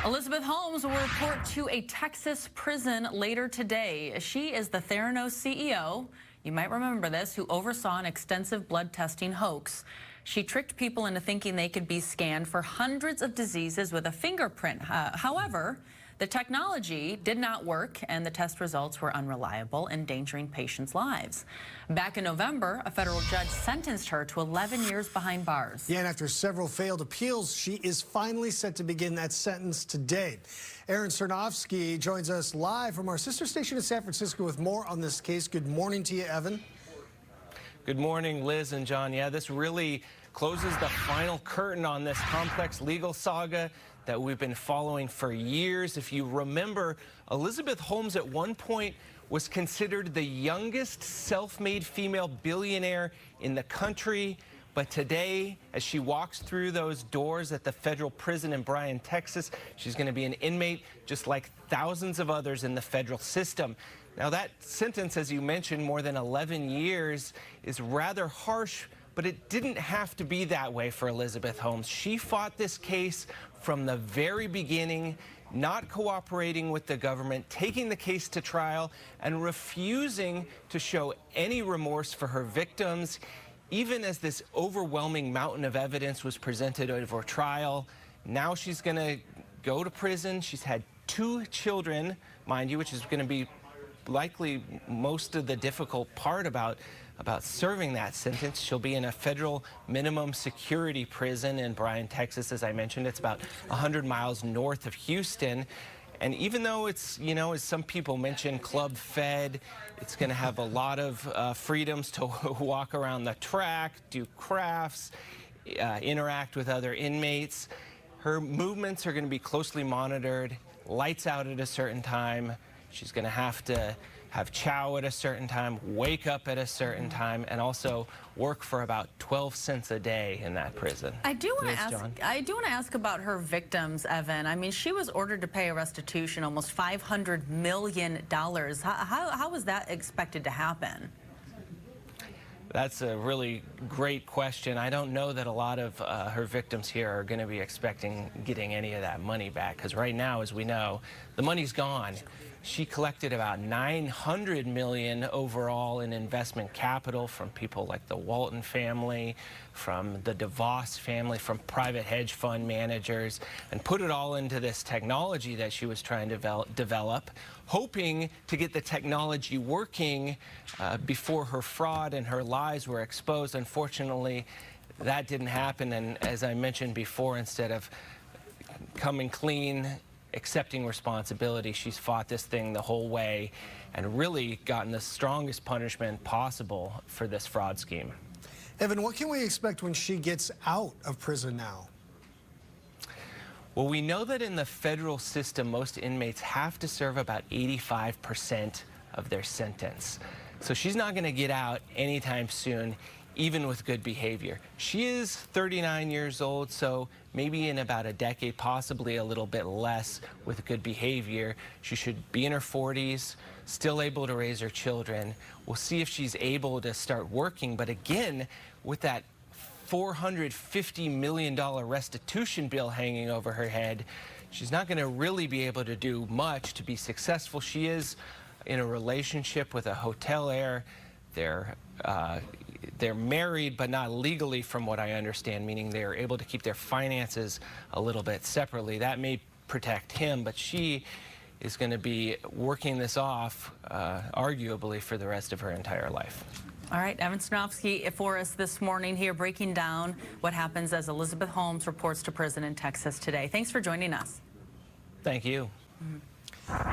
Elizabeth Holmes will report to a Texas prison later today. She is the Theranos CEO, you might remember this, who oversaw an extensive blood testing hoax. She tricked people into thinking they could be scanned for hundreds of diseases with a fingerprint. However, the technology did not work, and the test results were unreliable, endangering patients' lives. Back in November, a federal judge sentenced her to 11 years behind bars. Yeah, and after several failed appeals, she is finally set to begin that sentence today. Aaron Cernovsky joins us live from our sister station in San Francisco with more on this case. Good morning to you, Evan. Good morning, Liz and John. Yeah, this really closes the final curtain on this complex legal saga that we've been following for years. If you remember, Elizabeth Holmes at one point was considered the youngest self-made female billionaire in the country. But today, as she walks through those doors at the federal prison in Bryan, Texas, she's going to be an inmate just like thousands of others in the federal system. Now, that sentence, as you mentioned, more than 11 years, is rather harsh, but it didn't have to be that way for Elizabeth Holmes. She fought this case from the very beginning, not cooperating with the government, taking the case to trial, and refusing to show any remorse for her victims. Even as this overwhelming mountain of evidence was presented over trial, now she's going to go to prison. She's had 2 children, mind you, which is going to be likely most of the difficult part about serving that sentence. She'll be in a federal minimum security prison in Bryan, Texas. As I mentioned, it's about 100 miles north of Houston. And even though it's, you know, as some people mention, club fed, it's going to have a lot of freedoms to walk around the track, do crafts, interact with other inmates. Her movements are going to be closely monitored, lights out at a certain time. She's going to have chow at a certain time, wake up at a certain time, and also work for about 12 cents a day in that prison. I do want to ask about her victims, Evan. I mean, she was ordered to pay a restitution, almost $500 million. How was that expected to happen? That's a really great question. I don't know that a lot of her victims here are going to be expecting getting any of that money back, because right now, as we know, the money's gone. She collected about $900 million overall in investment capital from people like the Walton family, from the DeVos family, from private hedge fund managers, and put it all into this technology that she was trying to develop, hoping to get the technology working before her fraud and her lies were exposed. Unfortunately, that didn't happen, and as I mentioned before, instead of coming clean, accepting responsibility, she's fought this thing the whole way and really gotten the strongest punishment possible for this fraud scheme. Evan, what can we expect when she gets out of prison now? Well, we know that in the federal system, most inmates have to serve about 85% of their sentence. So she's not going to get out anytime soon, even with good behavior. She is 39 years old, so maybe in about a decade, possibly a little bit less with good behavior. She should be in her 40s, still able to raise her children. We'll see if she's able to start working, but again, with that $450 million restitution bill hanging over her head, she's not going to really be able to do much to be successful. She is in a relationship with a hotelier. They're married, but not legally, from what I understand, meaning they are able to keep their finances a little bit separately. That may protect him, but she is going to be working this off, arguably, for the rest of her entire life. All right, Evan Cernovsky for us this morning here, breaking down what happens as Elizabeth Holmes reports to prison in Texas today. Thanks for joining us. Thank you.